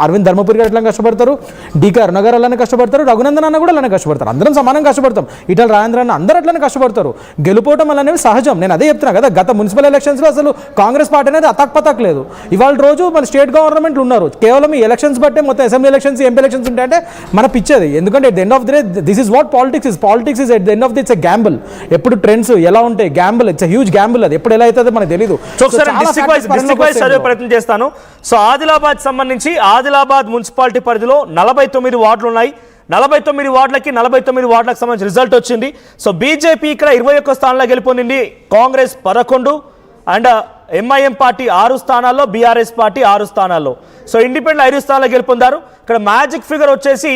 అరవింద్ ధర్మపురి గారు ఎట్లా కష్టపడతారు, డీకే అరుణగారు అలానే కష్టపడతారు, రఘునందన్ అన్న కూడా అలానే కష్టపడతారు, అందరం సమానం కష్టపడతాం, ఇటల రాజేంద్ర అన్న అందరూ అట్లనే కష్టపడతారు. గెలుపోవటం అనేవి సహజం. నేను అదే చెప్తున్నా కదా, గత మున్సిపల్ ఎలక్షన్స్లో అసలు కాంగ్రెస్ పార్టీ అనేది అతక్ లేదు. ఇవాళ రోజు మన స్టేట్ గవర్నమెంట్లు ఉన్నారు, కేవలం ఈ ఎలక్షన్స్ బట్టే మొత్తం అసెంబ్లీ ఎలక్షన్స్ ఎంపీ ఎలక్షన్స్ ఉంటాయంటే మన పిచ్చేది. ఎందుకంటే at the end of the day this is what politics is at the end of the it's a Gamble. ఎప్పుడు ట్రెండ్స్ ఎలా ఉంటాయి, గ్యాంబుల్, ఇట్స్ హ్యూజ్ గ్యాంబుల్. అది ఎప్పుడు ఎలా అవుతుందో మనకు తెలియదు. ప్రయత్నం చేస్తాను. సో ఆదిలాబాద్ సంబంధించి ఆదిలాబాద్ మున్సిపాలిటీ పరిధిలో 49 వార్డులు ఉన్నాయి. 49 వార్డులకి 49 వార్డులకు సంబంధించి రిజల్ట్ వచ్చింది. సో బీజేపీ ఇక్కడ 21 స్థానాల్లో గెలుపొందింది, కాంగ్రెస్ 11 అండ్ ఎంఐఎం పార్టీ 6 స్థానాల్లో, బీఆర్ఎస్ పార్టీ 6 స్థానాల్లో. సో ఇండిపెండెంట్ 5 స్థానాల్లో గెలుపొందారు. ఇక్కడ మ్యాజిక్ ఫిగర్ వచ్చేసి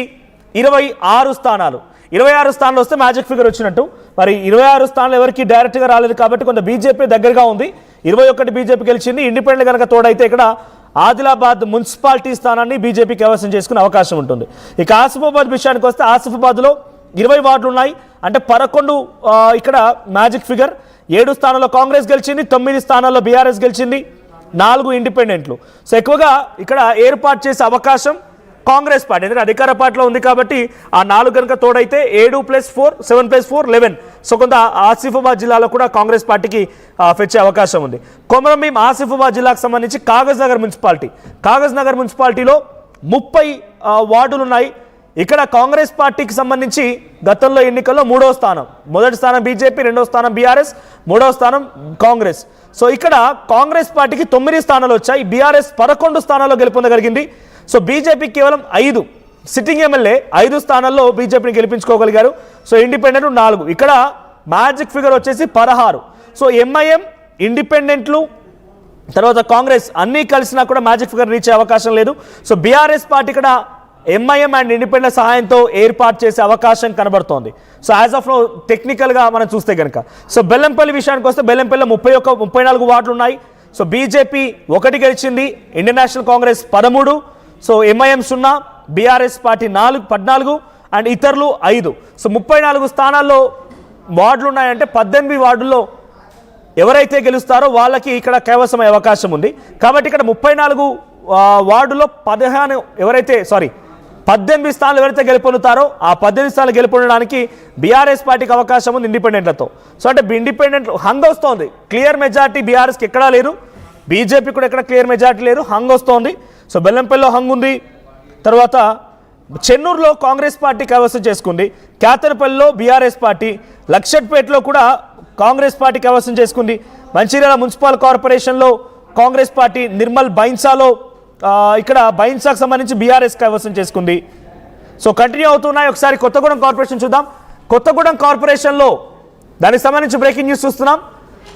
26 స్థానాలు. 26 స్థానాలు వస్తే మ్యాజిక్ ఫిగర్ వచ్చినట్టు. మరి 26 స్థానాలు ఎవరికి డైరెక్ట్గా రాలేదు కాబట్టి కొంత బీజేపీ దగ్గరగా ఉంది. 21 బీజేపీ గెలిచింది. ఇండిపెండెంట్ కనుక తోడైతే ఇక్కడ ఆదిలాబాద్ మున్సిపాలిటీ స్థానాన్ని బీజేపీ కైవసం చేసుకునే అవకాశం ఉంటుంది. ఇక ఆసిఫాబాద్ విషయానికి వస్తే ఆసిఫాబాద్లో 20 వార్డులు ఉన్నాయి, అంటే 11 ఇక్కడ మ్యాజిక్ ఫిగర్. 7 స్థానాల్లో కాంగ్రెస్ గెలిచింది, 9 స్థానాల్లో బీఆర్ఎస్ గెలిచింది, 4 ఇండిపెండెంట్లు. సో ఎక్కువగా ఇక్కడ ఏర్పాటు చేసే అవకాశం కాంగ్రెస్ పార్టీ, ఎందుకంటే అధికార పార్టీలో ఉంది కాబట్టి ఆ 4 కనుక తోడైతే 7+4 7+4 11. సో కొంత ఆసిఫాబాద్ జిల్లాలో కూడా కాంగ్రెస్ పార్టీకి ఫెచ్చే అవకాశం ఉంది. కొమరంభీం ఆసిఫాబాద్ జిల్లాకు సంబంధించి కాగజ్ నగర్ మున్సిపాలిటీలో 30 వార్డులు ఉన్నాయి. ఇక్కడ కాంగ్రెస్ పార్టీకి సంబంధించి గతంలో ఎన్నికల్లో 3వ స్థానం, మొదటి స్థానం బీజేపీ, 2వ స్థానం బీఆర్ఎస్, 3వ స్థానం కాంగ్రెస్. సో ఇక్కడ కాంగ్రెస్ పార్టీకి 9 స్థానాలు వచ్చాయి, బీఆర్ఎస్ 11 స్థానాల్లో గెలుపొందగలిగింది. సో బీజేపీ కేవలం 5 సిట్టింగ్ ఎమ్మెల్యే 5 స్థానాల్లో బీజేపీని గెలిపించుకోగలిగారు. So independent 4. ఇక్కడ మ్యాజిక్ ఫిగర్ వచ్చేసి 16. సో ఎంఐఎం, ఇండిపెండెంట్లు, తర్వాత కాంగ్రెస్ అన్నీ కలిసినా కూడా మ్యాజిక్ ఫిగర్ రీచ్ అయ్యే అవకాశం లేదు. సో బీఆర్ఎస్ పార్టీ ఇక్కడ ఎంఐఎం అండ్ ఇండిపెండెంట్ సహాయంతో ఏర్పాటు చేసే అవకాశం కనబడుతోంది. సో యాజ్ ఆఫ్ నో టెక్నికల్గా మనం చూస్తే కనుక. సో బెల్లంపల్లి విషయానికి వస్తే బెల్లంపల్లిలో 34 వార్డులు ఉన్నాయి. సో బీజేపీ 1 గెలిచింది, Indian national Congress 13, so MIM 0, BRS party 14 and ఇతరులు 5. సో 34 స్థానాల్లో వార్డులు ఉన్నాయంటే 18 వార్డుల్లో ఎవరైతే గెలుస్తారో వాళ్ళకి ఇక్కడ కైవసమయ్యే అవకాశం ఉంది. కాబట్టి ఇక్కడ 34 వార్డులో 18 స్థానాలు ఎవరైతే గెలుపొందుతారో ఆ 18 స్థానాలు గెలుపొందడానికి బీఆర్ఎస్ పార్టీకి అవకాశం ఉంది ఇండిపెండెంట్లతో. సో అంటే ఇండిపెండెంట్ హంగ్ వస్తోంది, క్లియర్ మెజార్టీ బీఆర్ఎస్కి ఎక్కడా లేదు, బీజేపీ కూడా ఎక్కడ క్లియర్ మెజార్టీ లేదు, హంగ్ వస్తోంది. సో బెల్లంపల్లిలో హంగ్ ఉంది, తర్వాత చెన్నూరులో కాంగ్రెస్ పార్టీ కైవసం చేసుకుంది, కేతనపల్లిలో బీఆర్ఎస్ పార్టీ, లక్షట్పేటలో కూడా కాంగ్రెస్ పార్టీ కైవసం చేసుకుంది, మంచిర్యాల మున్సిపల్ కార్పొరేషన్లో కాంగ్రెస్ పార్టీ, నిర్మల్ బైన్సాలో ఇక్కడ బైన్సాకు సంబంధించి బీఆర్ఎస్ కైవసం చేసుకుంది. సో కంటిన్యూ అవుతున్నాయి. ఒకసారి కొత్తగూడెం కార్పొరేషన్ చూద్దాం. కొత్తగూడెం కార్పొరేషన్లో దానికి సంబంధించి బ్రేకింగ్ న్యూస్ చూస్తున్నాం.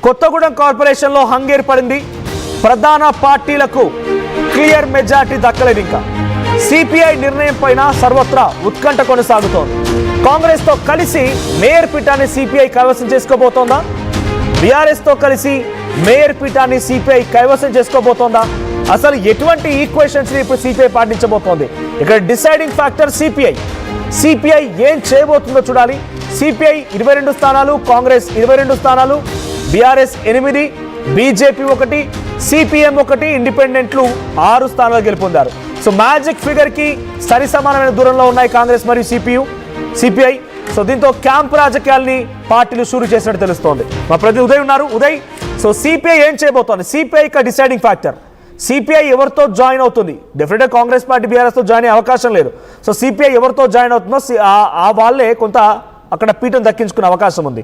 కొత్తగూడెం కార్పొరేషన్లో హంగ్ ఏర్పడింది, ప్రధాన పార్టీలకు క్లియర్ మెజార్టీ దక్కలేదు. ఇంకా సిపిఐ నిర్ణయం పైన సర్వత్రా ఉత్కంఠ కొనసాగుతోంది. కాంగ్రెస్తో కలిసి మేయర్ పీఠాన్ని సిపిఐ కైవసం చేసుకోబోతోందా? బీఆర్ఎస్తో కలిసి మేయర్ పీఠాన్ని సిపిఐ కైవసం చేసుకోబోతోందా? అసలు ఎటువంటి ఈక్వేషన్స్ని ఇప్పుడు సిపిఐ పాటించబోతోంది? ఇక్కడ డిసైడింగ్ ఫ్యాక్టర్ సిపిఐ ఏం చేయబోతుందో చూడాలి. సిపిఐ 22 స్థానాలు, కాంగ్రెస్ 22 స్థానాలు, బీఆర్ఎస్ 8, బీజేపీ 1, సిపిఎం 1, ఇండిపెండెంట్లు 6 స్థానాలు గెలుపొందారు. సో మ్యాజిక్ ఫిగర్కి సరి సమానమైన దూరంలో ఉన్నాయి కాంగ్రెస్ మరియు సిపిఐ. సో దీంతో క్యాంప్ రాజకీయాల్ని పార్టీలు షూరు చేసినట్టు తెలుస్తోంది. మా ప్రతి ఉదయ్ ఉన్నారు. ఉదయ్, సో సిపిఐ ఏం చేయబోతోంది? సిపిఐ డిసైడింగ్ ఫ్యాక్టర్, సిపిఐ ఎవరితో జాయిన్ అవుతుంది? డెఫినెట్గా కాంగ్రెస్ పార్టీ బీఆర్ఎస్తో జాయిన్ అయ్యే అవకాశం లేదు. సో సిపిఐ ఎవరితో జాయిన్ అవుతుందో ఆ వాళ్ళే కొంత అక్కడ పీఠం దక్కించుకునే అవకాశం ఉంది.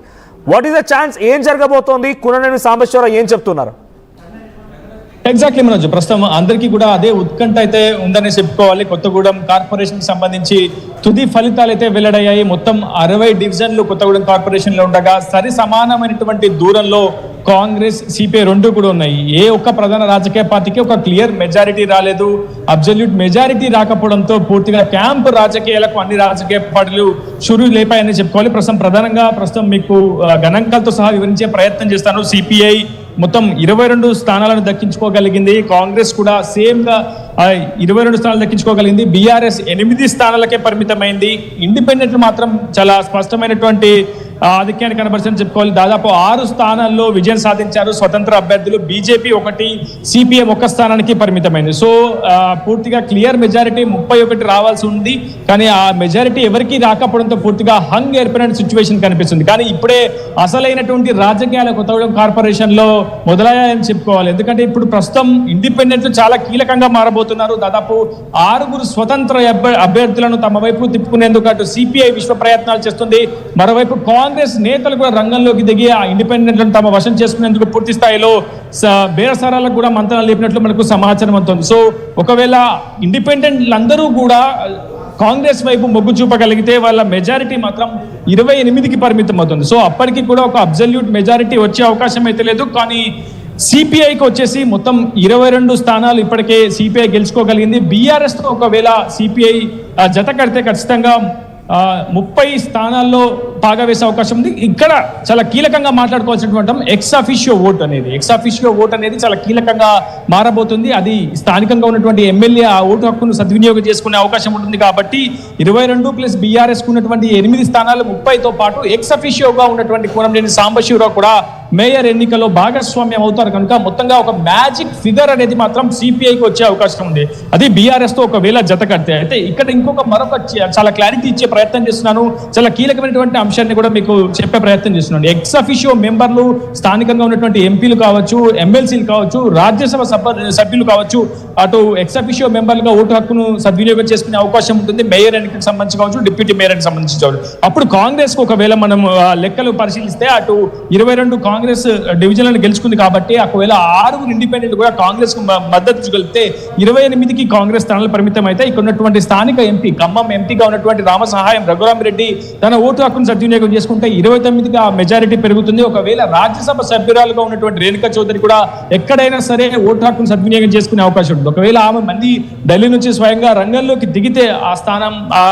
What is the chance? ఏం జరగబోతోంది? కుననేని సాంబశివరావు ఏం చెప్తున్నారు? ఎగ్జాక్ట్లీ మనోజ్, ప్రస్తుతం అందరికీ కూడా అదే ఉత్కంఠ అయితే ఉందని చెప్పుకోవాలి. కొత్తగూడెం కార్పొరేషన్ సంబంధించి తుది ఫలితాలు అయితే వెల్లడయ్యాయి. మొత్తం 60 డివిజన్లు కొత్తగూడెం కార్పొరేషన్ లో ఉండగా సరి సమానమైనటువంటి దూరంలో కాంగ్రెస్, సిపిఐ 2 కూడా ఉన్నాయి. ఏ ఒక్క ప్రధాన రాజకీయ పార్టీకి ఒక క్లియర్ మెజారిటీ రాలేదు. అబ్జల్యూట్ మెజారిటీ రాకపోవడంతో పూర్తిగా క్యాంప్ రాజకీయాలకు అన్ని రాజకీయ పార్టీలు షురు లేపాయని చెప్పుకోవాలి. ప్రస్తుతం మీకు గణాంకాలతో సహా వివరించే ప్రయత్నం చేస్తాను. సిపిఐ మొత్తం 22 స్థానాలను దక్కించుకోగలిగింది. కాంగ్రెస్ కూడా సేమ్ గా 22 స్థానాలు దక్కించుకోగలిగింది. బీఆర్ఎస్ 8 స్థానాలకే పరిమితమైంది. ఇండిపెండెంట్లు మాత్రం చాలా స్పష్టమైనటువంటి ఆధిక్యాన్ని కనబరిచని చెప్పుకోవాలి. దాదాపు 6 స్థానాల్లో విజయం సాధించారు స్వతంత్ర అభ్యర్థులు. బీజేపీ 1, సిపిఎం 1 స్థానానికి పరిమితమైంది. సో పూర్తిగా క్లియర్ మెజారిటీ 31 రావాల్సి ఉంది. కానీ ఆ మెజారిటీ ఎవరికి రాకపోవడంతో పూర్తిగా హంగ్ ఏర్పడిన సిచ్యువేషన్ కనిపిస్తుంది. కానీ ఇప్పుడే అసలైనటువంటి రాజకీయాల కొత్తగూడెం కార్పొరేషన్ లో మొదలయ్యాయని చెప్పుకోవాలి. ఎందుకంటే ఇప్పుడు ప్రస్తుతం ఇండిపెండెంట్ చాలా కీలకంగా మారబోతున్నారు. దాదాపు 6 స్వతంత్ర అభ్యర్థులను తమ వైపు తిప్పుకునేందుకు అటు సిపిఐ విశ్వ ప్రయత్నాలు చేస్తుంది. మరోవైపు కాంగ్రెస్ నేతలు కూడా రంగంలోకి దిగి ఆ ఇండిపెండెంట్లను తమ వశం చేసుకునేందుకు పూర్తి స్థాయిలో బేరసారాలకు కూడా మంత్రాలు లేపినట్లు మనకు సమాచారం అవుతుంది. సో ఒకవేళ ఇండిపెండెంట్లు అందరూ కూడా కాంగ్రెస్ వైపు మొగ్గు చూపగలిగితే వాళ్ళ మెజారిటీ మాత్రం 28కి పరిమితం అవుతుంది. సో అప్పటికి కూడా ఒక అబ్సల్యూట్ మెజారిటీ వచ్చే అవకాశం అయితే లేదు. కానీ సిపిఐకి వచ్చేసి మొత్తం 22 స్థానాలు ఇప్పటికే సిపిఐ గెలుచుకోగలిగింది. బీఆర్ఎస్ తో ఒకవేళ సిపిఐ జత కడితే ఖచ్చితంగా 30 స్థానాల్లో పాగా వేసే అవకాశం ఉంది. ఇక్కడ చాలా కీలకంగా మాట్లాడుకోవాల్సినటువంటి ఎక్స్ అఫిషియో ఓట్ అనేది చాలా కీలకంగా మారబోతుంది. అది స్థానికంగా ఉన్నటువంటి ఎమ్మెల్యే ఆ ఓటు హక్కును సద్వినియోగం చేసుకునే అవకాశం ఉంటుంది. కాబట్టి 22 ప్లస్ బీఆర్ఎస్ ఉన్నటువంటి 8 స్థానాలు 30తో పాటు ఎక్స్ అఫిషియోగా ఉన్నటువంటి కూనంనేని సాంబశివరావు కూడా మేయర్ ఎన్నికల్లో భాగస్వామ్యం అవుతారు. కనుక మొత్తంగా ఒక మ్యాజిక్ ఫిగర్ అనేది మాత్రం సిపిఐకి వచ్చే అవకాశం ఉంది. అది బీఆర్ఎస్ తో ఒకవేళ జత కడితే. అయితే ఇక్కడ మరొక చాలా క్లారిటీ ఇచ్చే ప్రయత్నం చేస్తున్నాను. చాలా కీలకమైనటువంటి అంశాన్ని కూడా మీకు చెప్పే ప్రయత్నం చేస్తున్నాను. ఎక్స్ అఫిషియో మెంబర్లు స్థానికంగా ఉన్నటువంటి ఎంపీలు కావచ్చు, ఎమ్మెల్సీలు కావచ్చు, రాజ్యసభ సభ్యులు కావచ్చు, అటు ఎక్స్ అఫిషియో మెంబర్లుగా ఓటు హక్కును సద్వినియోగం చేసుకునే అవకాశం ఉంటుంది. మేయర్ ఎన్నికలకు సంబంధించి కావచ్చు, డిప్యూటీ మేయర్ సంబంధించి కావచ్చు. అప్పుడు కాంగ్రెస్ కు ఒకవేళ మనం లెక్కలు పరిశీలిస్తే అటు 22 కాంగ్రెస్ డివిజన్లను గెలుచుకుంది. కాబట్టి ఒకవేళ 6 ఇండిపెండెంట్ కూడా కాంగ్రెస్ కు మద్దతు కలిపితే 28కి కాంగ్రెస్ స్థానాలు పరిమితం అయితే ఇక్కడ ఉన్నటువంటి స్థానిక ఎంపీ, ఖమ్మం ఎంపీగా ఉన్నటువంటి రామసహాయం రఘురామిరెడ్డి తన ఓటు హక్కును సద్వినియోగం చేసుకుంటే 29కి ఆ మెజారిటీ పెరుగుతుంది. ఒకవేళ రాజ్యసభ సభ్యురాలుగా ఉన్నటువంటి రేణుకా చౌదరి కూడా ఎక్కడైనా సరే ఓటు హక్కును సద్వినియోగం చేసుకునే అవకాశం ఉంటుంది. ఒకవేళ ఆమె మళ్ళీ ఢిల్లీ నుంచి స్వయంగా రంగంలోకి దిగితే ఆ స్థానం ఆ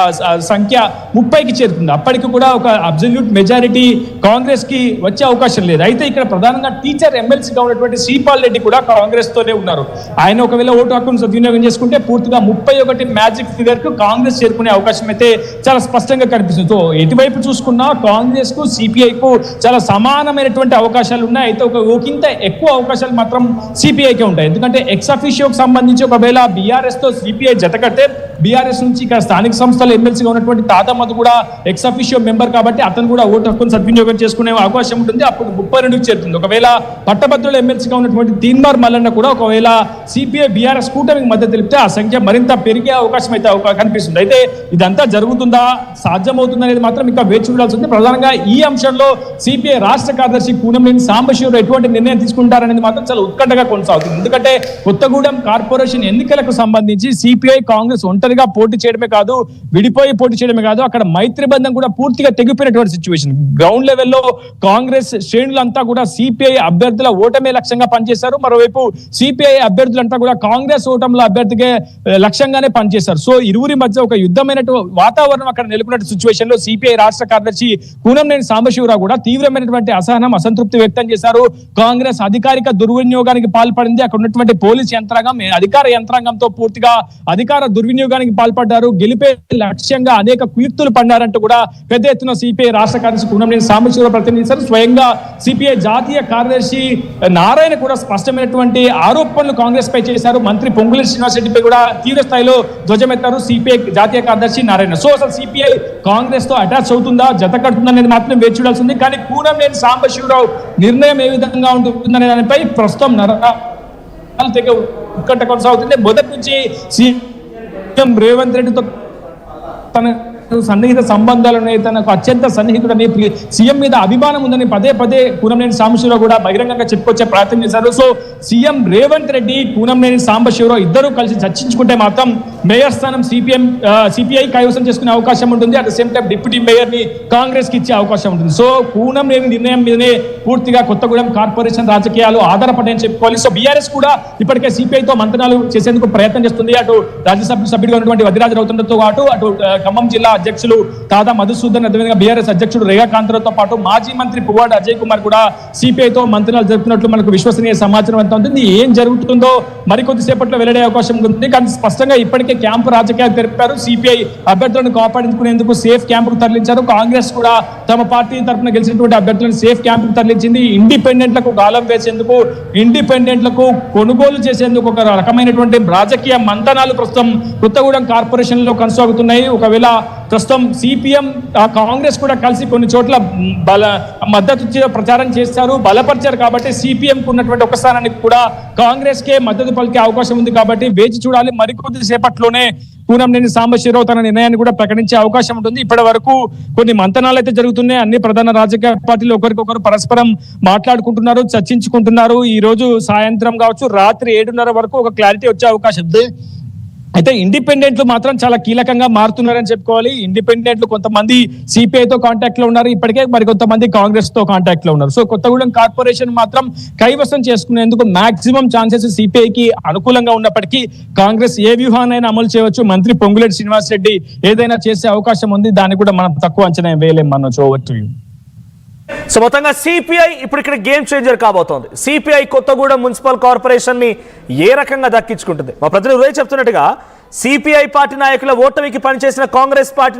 సంఖ్య 30కి చేరుతుంది. అప్పటికి కూడా ఒక అబ్సల్యూట్ మెజారిటీ కాంగ్రెస్ కి వచ్చే అవకాశం లేదు. అయితే ఇక్కడ ప్రధానంగా టీచర్ ఎమ్మెల్సీగా ఉన్నటువంటి శ్రీపాల్ రెడ్డి కూడా కాంగ్రెస్ తోనే ఉన్నారు. ఆయన ఒకవేళ ఓటు హక్కును సద్వినియోగం చేసుకుంటే పూర్తిగా 31 మ్యాజిక్ ఫిగర్ కు కాంగ్రెస్ చేరుకునే అవకాశం అయితే చాలా స్పష్టంగా కనిపిస్తుంది. సో ఎటువైపు చూసుకున్నా కాంగ్రెస్ కు సిపిఐ కు చాలా సమానమైనటువంటి అవకాశాలు ఉన్నాయి. అయితే ఒకంత ఎక్కువ అవకాశాలు మాత్రం సిపిఐకే ఉంటాయి. ఎందుకంటే ఎక్స్ అఫిషియోకి సంబంధించి ఒకవేళ బీఆర్ఎస్ తో సిపిఐ జత కడితే బీఆర్ఎస్ నుంచి ఇక్కడ స్థానిక సంస్థల ఎమ్మెల్సీగా ఉన్నటువంటి తాతమ్మది కూడా ఎక్స్ అఫిషియో మెంబర్ కాబట్టి అతను కూడా ఓటు హక్కును సద్వినియోగం చేసుకునే అవకాశం ఉంటుంది. అప్పుడు 32కి చేరుతుంది. ఒకవేళ పట్టభద్రుల ఎమ్మెల్సీగా ఉన్నటువంటి తీన్మార్ మల్లన్న కూడా ఒకవేళ సిపిఐ బీఆర్ఎస్ కూటమికి మద్దతు తెలిపితే ఆ సంఖ్య మరింత పెరిగే అవకాశం అయితే కనిపిస్తుంది. అయితే ఇదంతా జరుగుతుందా, సాధ్యమవుతుందా అనేది మాత్రం ఇంకా వేచి చూడాల్సి ఉంది. ప్రధానంగా ఈ అంశంలో సిపిఐ రాష్ట్ర కార్యదర్శి కూనంనేని సాంబశివరావు ఎటువంటి నిర్ణయం తీసుకుంటారనేది మాత్రం చాలా ఉత్కంఠగా కొనసాగుతుంది. ఎందుకంటే కొత్తగూడెం కార్పొరేషన్ ఎన్నికలకు సంబంధించి సిపిఐ కాంగ్రెస్ ఒంటరిగా పోటీ చేయడమే కాదు, విడిపోయి పోటీ చేయడమే కాదు, అక్కడ మైత్రి బంధం కూడా పూర్తిగా తెగిపోయినటువంటి సిచ్యువేషన్. గ్రౌండ్ లెవెల్లో కాంగ్రెస్ శ్రేణులంతా కూడా సిపిఐ అభ్యర్థుల ఓటమే లక్ష్యంగా పనిచేశారు. మరోవైపు సిపిఐ అభ్యర్థులంతా కూడా కాంగ్రెస్ ఓటముల అభ్యర్థికే లక్ష్యంగానే పనిచేశారు. సో ఇరువురి మధ్య ఒక యుద్ధమైనటువంటి వాతావరణం అక్కడ నెలకొన్న సిచ్యువేషన్ లో సిపిఐ రాష్ట్ర కార్యదర్శి కూనంనేని సాంబశివరావు కూడా తీవ్రమైనటువంటి అసహనం, అసంతృప్తి వ్యక్తం చేశారు. కాంగ్రెస్ అధికారిక దుర్వినియోగానికి పాల్పడింది. అక్కడ ఉన్నటువంటి పోలీస్ యంత్రాంగం, అధికార యంత్రాంగంతో పూర్తిగా అధికార దుర్వినియోగానికి పాల్పడ్డారు. గెలిపే లక్ష్యంగా అనేక కుయుక్తులు పడ్డారంటూ కూడా పెద్ద ఎత్తున సిపిఐ రాష్ట్ర కార్యదర్శి కూనంనేని సాంబశివరావు ప్రతినిధించారు. స్వయంగా సిపిఐ జాతీయ కార్యదర్శి నారాయణ కూడా స్పష్టమైనటువంటి ఆరోపణలు కాంగ్రెస్ పై చేశారు. మంత్రి పొంగులేటి శ్రీనివాసరెడ్డిపై కూడా తీవ్ర స్థాయిలో ధ్వజమెత్తారు సిపిఐ జాతీయ కార్యదర్శి నారాయణ. సో అసలు సిపిఐ కాంగ్రెస్ తో అటాచ్ అవుతుందా, జత కడుతుందా అనేది మాత్రం వేచి చూడాల్సి ఉంది. కానీ కూనంనేని సాంబశివరావు నిర్ణయం ఏ విధంగా ఉంటుందనే దానిపై ప్రస్తుతం ఉత్కంఠ కొనసాగుతుంది. మొదటి నుంచి సీఎం రేవంత్ రెడ్డితో తన సన్నిహిత సంబంధాలు ఉన్నాయి, తనకు అత్యంత సన్నిహితుడని, సీఎం మీద అభిమానం ఉందని పదే పదే కూనంనేని సాంబశివరావు కూడా బహిరంగంగా చెప్పుకొచ్చే ప్రయత్నం చేశారు. సో సీఎం రేవంత్ రెడ్డి, కూనంనేని సాంబశివరావు ఇద్దరు కలిసి చర్చించుకుంటే మాత్రం మేయర్ స్థానం సిపిఐ కైవసం చేసుకునే అవకాశం ఉంటుంది. At the same time deputy mayor ని కాంగ్రెస్ కి ఇచ్చే అవకాశం ఉంటుంది. సో కూనంనేని నిర్ణయం మీదనే పూర్తిగా కొత్తగూడెం కార్పొరేషన్ రాజకీయాలు ఆధారపడాయని చెప్పుకోవాలి. సో బీఆర్ఎస్ కూడా ఇప్పటికే సిపిఐతో మంతనాలు చేసేందుకు ప్రయత్నం చేస్తుంది. అటు రాజ్యసభ సభ్యుడిగా ఉన్నటువంటి వదిరాజు రౌతంతో పాటు అటు ఖమ్మం జిల్లా అధ్యక్షులు తాదా మధుసూదన్, అదేవిధంగా బీఆర్ఎస్ అధ్యక్షుడు రేఖాకాంతరావుతో పాటు మాజీ మంత్రి పువ్వాడ అజయ్ కుమార్ కూడా సిపిఐతో మంత్రాలు జరుపుతున్నట్లు మనకు విశ్వసనీయ సమాచారం ఎంత ఉంటుంది. ఏం జరుగుతుందో మరికొద్దిసేపట్లో వెల్లడే అవకాశం ఉంది. కానీ స్పష్టంగా ఇప్పటికే ఇప్పటికే క్యాంపు రాజకీయాలు తెలిపారు. సిపిఐ అభ్యర్థులను కాపాడించుకునేందుకు సేఫ్ క్యాంపుకు తరలించారు. కాంగ్రెస్ కూడా తమ పార్టీ తరఫున గెలిచినటువంటి అభ్యర్థులను సేఫ్ క్యాంపుకు తరలించింది. ఇండిపెండెంట్లకు గాలం వేసేందుకు, ఇండిపెండెంట్లకు కొనుగోలు చేసేందుకు ఒక రకమైనటువంటి రాజకీయ మంతనాలు ప్రస్తుతం కొత్తగూడెం కార్పొరేషన్ లో కొనసాగుతున్నాయి. ఒకవేళ ప్రస్తుతం సిపిఎం కాంగ్రెస్ కూడా కలిసి కొన్ని చోట్ల మద్దతు ప్రచారం చేస్తారు, బలపరిచారు. కాబట్టి సిపిఎం కు ఉన్నటువంటి ఒక స్థానానికి కూడా కాంగ్రెస్ కే మద్దతు పలికే అవకాశం ఉంది. కాబట్టి వేచి చూడాలి. మరికొద్ది సేపట్లోనే కూనంనేని సాంబశివరావు తన నిర్ణయాన్ని కూడా ప్రకటించే అవకాశం ఉంటుంది. ఇప్పటి వరకు కొన్ని మంతనాలు అయితే జరుగుతున్నాయి. అన్ని ప్రధాన రాజకీయ పార్టీలు ఒకరికొకరు పరస్పరం మాట్లాడుకుంటున్నారు, చర్చించుకుంటున్నారు. ఈ రోజు సాయంత్రం కావచ్చు, రాత్రి 7:30 వరకు ఒక క్లారిటీ వచ్చే అవకాశం ఉంది. అయితే ఇండిపెండెంట్లు మాత్రం చాలా కీలకంగా మారుతున్నారని చెప్పుకోవాలి. ఇండిపెండెంట్లు కొంతమంది సిపిఐతో కాంటాక్ట్ లో ఉన్నారు, ఇప్పటికే మరికొంతమంది కాంగ్రెస్ తో కాంటాక్ట్ లో ఉన్నారు. సో కొత్తగూడెం కార్పొరేషన్ మాత్రం కైవసం చేసుకునేందుకు మాక్సిమం ఛాన్సెస్ సిపిఐకి అనుకూలంగా ఉన్నప్పటికీ కాంగ్రెస్ ఏ వ్యూహాన్నైనా అమలు చేయవచ్చు. మంత్రి పొంగులేటి శ్రీనివాస్ రెడ్డి ఏదైనా చేసే అవకాశం ఉంది. దాన్ని కూడా మనం తక్కువ అంచనా వేయలేం. మనం చూడవచ్చు. సో మొత్తంగా సిపిఐ ఇప్పుడు ఇక్కడ గేమ్ చేంజర్ కాబోతోంది. సిపిఐ కొత్తగూడెం మున్సిపల్ కార్పొరేషన్ ని ఏ రకంగా దక్కించుకుంటుంది? మా ప్రతినిధి చెప్తున్నట్టుగా సిపిఐ పార్టీ నాయకుల ఓటమికి పనిచేసిన కాంగ్రెస్ పార్టీ